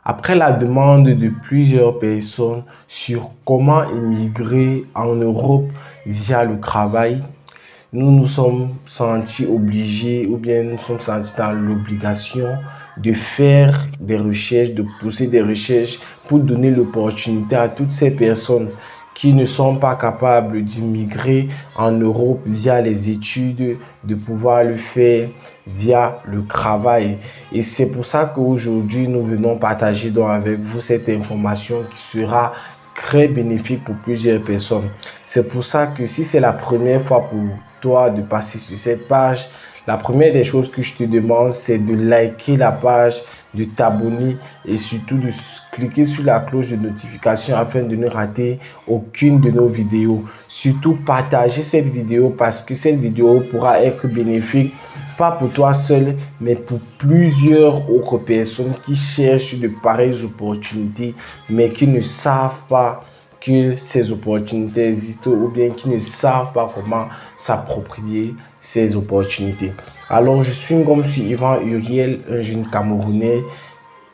Après la demande de plusieurs personnes sur comment immigrer en Europe via le travail, nous nous sommes sentis obligés ou bien nous sommes sentis dans l'obligation de faire des recherches, de pousser des recherches pour donner l'opportunité à toutes ces personnes qui ne sont pas capables d'immigrer en Europe via les études, de pouvoir le faire via le travail. Et c'est pour ça qu'aujourd'hui, nous venons partager donc avec vous cette information qui sera très bénéfique pour plusieurs personnes. C'est pour ça que si c'est la première fois pour toi de passer sur cette page, la première des choses que je te demande, c'est de liker la page, de t'abonner et surtout de cliquer sur la cloche de notification afin de ne rater aucune de nos vidéos. Surtout partager cette vidéo parce que cette vidéo pourra être bénéfique pas pour toi seul, mais pour plusieurs autres personnes qui cherchent de pareilles opportunités, mais qui ne savent pas que ces opportunités existent ou bien qui ne savent pas comment s'approprier ces opportunités. Alors, je suis Yvan Uriel, un jeune Camerounais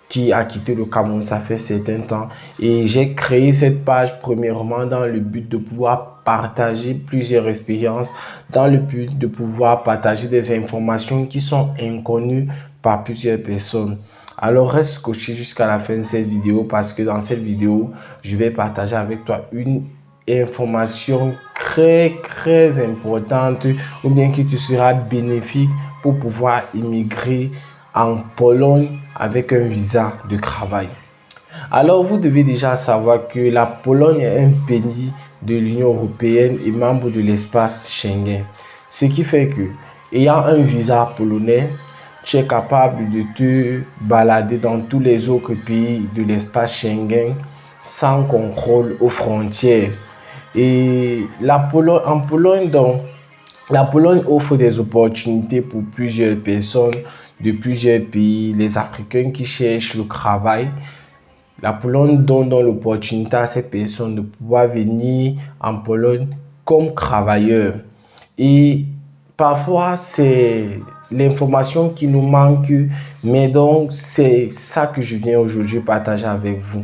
qui a quitté le Cameroun, ça fait certain temps. Et j'ai créé cette page premièrement dans le but de pouvoir partager plusieurs expériences, dans le but de pouvoir partager des informations qui sont inconnues par plusieurs personnes. Alors reste scotché jusqu'à la fin de cette vidéo parce que dans cette vidéo, je vais partager avec toi une information très importante ou bien qui te sera bénéfique pour pouvoir immigrer en Pologne avec un visa de travail. Alors, vous devez déjà savoir que la Pologne est un pays de l'Union européenne et membre de l'espace Schengen. Ce qui fait que, ayant un visa polonais, tu es capable de te balader dans tous les autres pays de l'espace Schengen sans contrôle aux frontières. Et en Pologne, donc, la Pologne offre des opportunités pour plusieurs personnes de plusieurs pays, les Africains qui cherchent le travail. La Pologne donne l'opportunité à ces personnes de pouvoir venir en Pologne comme travailleurs. Et parfois, c'est l'information qui nous manque, mais donc c'est ça que je viens aujourd'hui partager avec vous.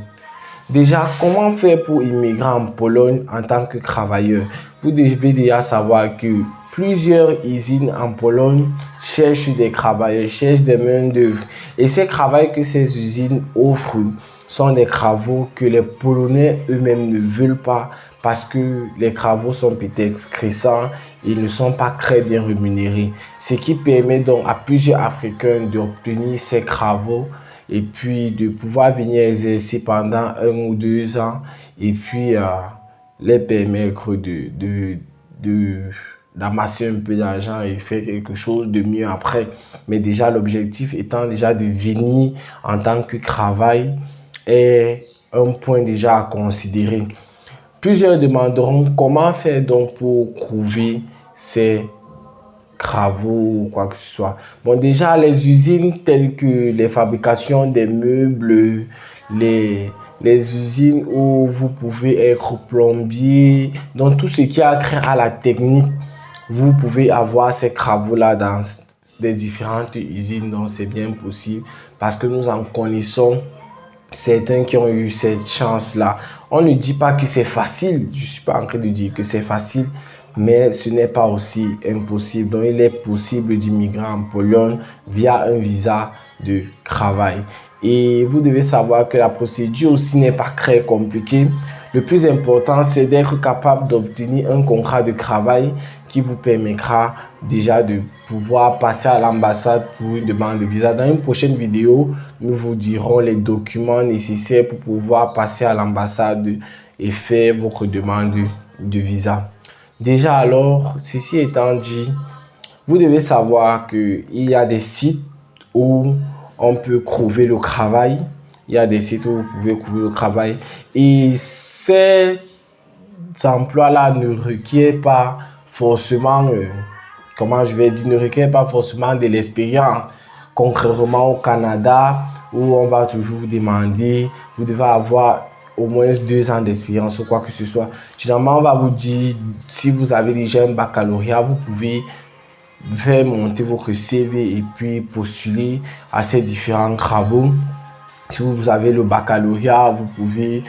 Déjà, comment faire pour immigrer en Pologne en tant que travailleur? Vous devez déjà savoir que plusieurs usines en Pologne cherchent des travailleurs, cherchent des main-d'œuvre. Et ces travaux que ces usines offrent sont des travaux que les Polonais eux-mêmes ne veulent pas parce que les travaux sont peut-être stressants et ne sont pas très bien rémunérés. Ce qui permet donc à plusieurs Africains d'obtenir ces travaux et puis de pouvoir venir exercer pendant 1 ou 2 ans et puis les permettre d'amasser un peu d'argent et faire quelque chose de mieux après. Mais déjà, l'objectif étant déjà de venir en tant que travail est un point déjà à considérer. Plusieurs demanderont comment faire donc pour trouver ces travaux ou quoi que ce soit. Bon, déjà, les usines telles que les fabrications des meubles, les usines où vous pouvez être plombier, donc tout ce qui a trait à la technique, vous pouvez avoir ces travaux-là dans des différentes usines, donc c'est bien possible parce que nous en connaissons certains qui ont eu cette chance-là. On ne dit pas que c'est facile, je ne suis pas en train de dire que c'est facile, mais ce n'est pas aussi impossible. Donc, il est possible d'immigrer en Pologne via un visa de travail. Et vous devez savoir que la procédure aussi n'est pas très compliquée. Le plus important, c'est d'être capable d'obtenir un contrat de travail qui vous permettra déjà de pouvoir passer à l'ambassade pour une demande de visa. Dans une prochaine vidéo, nous vous dirons les documents nécessaires pour pouvoir passer à l'ambassade et faire votre demande de visa. Déjà alors, ceci étant dit, vous devez savoir qu'il y a des sites où on peut trouver le travail. Il y a des sites où vous pouvez trouver le travail. Et ces emplois-là ne requièrent pas forcément, ne requièrent pas forcément de l'expérience. Contrairement au Canada, où on va toujours vous demander, vous devez avoir au moins 2 ans d'expérience ou quoi que ce soit. Généralement, on va vous dire, si vous avez déjà un baccalauréat, vous pouvez faire monter votre CV et puis postuler à ces différents travaux Si vous avez le baccalauréat, vous pouvez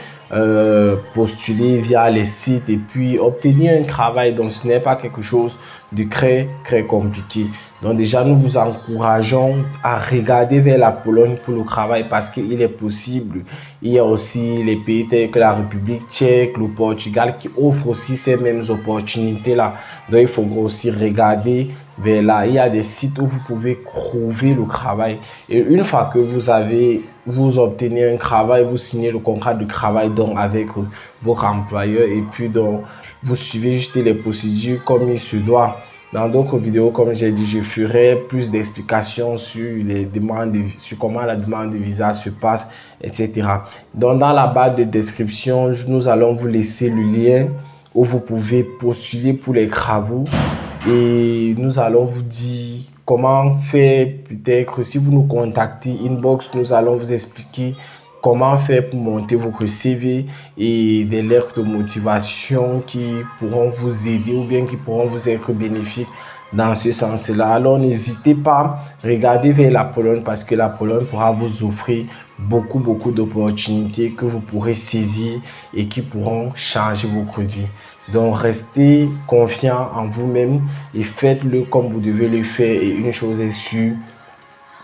postuler via les sites et puis obtenir un travail. Donc, ce n'est pas quelque chose de très compliqué. Donc, déjà, nous vous encourageons à regarder vers la Pologne pour le travail parce qu'il est possible. Il y a aussi les pays tels que la République tchèque, le Portugal qui offrent aussi ces mêmes opportunités-là. Donc, il faut aussi regarder vers là. Il y a des sites où vous pouvez trouver le travail. Et une fois que vous obtenez un travail, vous signez le contrat de travail donc avec votre employeur et puis donc vous suivez juste les procédures comme il se doit. Dans d'autres vidéos, comme j'ai dit, je ferai plus d'explications sur les demandes, sur comment la demande de visa se passe, etc. Donc, dans la barre de description, nous allons vous laisser le lien où vous pouvez postuler pour les travaux et nous allons vous dire comment faire. Peut-être si vous nous contactez inbox, nous allons vous expliquer comment faire pour monter votre CV et des lettres de motivation qui pourront vous aider ou bien qui pourront vous être bénéfiques dans ce sens-là. Alors n'hésitez pas, regardez vers la Pologne parce que la Pologne pourra vous offrir beaucoup d'opportunités que vous pourrez saisir et qui pourront changer votre vie. Donc restez confiant en vous-même et faites-le comme vous devez le faire. Et une chose est sûre,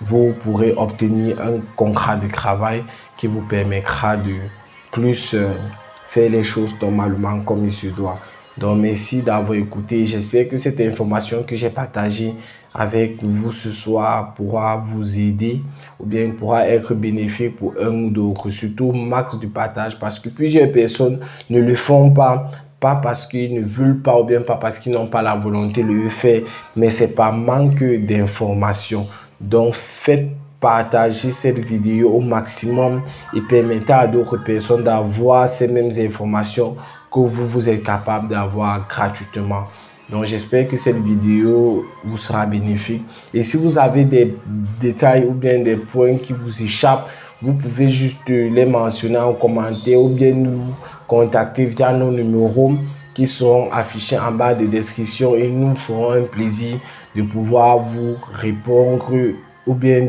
vous pourrez obtenir un contrat de travail qui vous permettra de plus faire les choses normalement comme il se doit. Donc merci d'avoir écouté. J'espère que cette information que j'ai partagée avec vous ce soir pourra vous aider ou bien pourra être bénéfique pour un ou d'autres. Surtout max du partage parce que plusieurs personnes ne le font pas parce qu'ils ne veulent pas ou bien pas parce qu'ils n'ont pas la volonté de le faire, mais c'est par manque d'informations. Donc, faites partager cette vidéo au maximum et permettez à d'autres personnes d'avoir ces mêmes informations que vous êtes capable d'avoir gratuitement. Donc, j'espère que cette vidéo vous sera bénéfique. Et si vous avez des détails ou bien des points qui vous échappent, vous pouvez juste les mentionner en commentaire ou bien nous contacter via nos numéros qui seront affichés en bas de description et nous ferons un plaisir de pouvoir vous répondre ou bien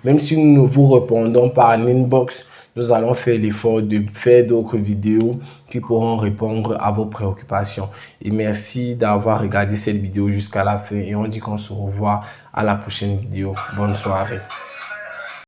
même si nous ne vous répondons pas en inbox, nous allons faire l'effort de faire d'autres vidéos qui pourront répondre à vos préoccupations. Et merci d'avoir regardé cette vidéo jusqu'à la fin et on dit qu'on se revoit à la prochaine vidéo. Bonne soirée.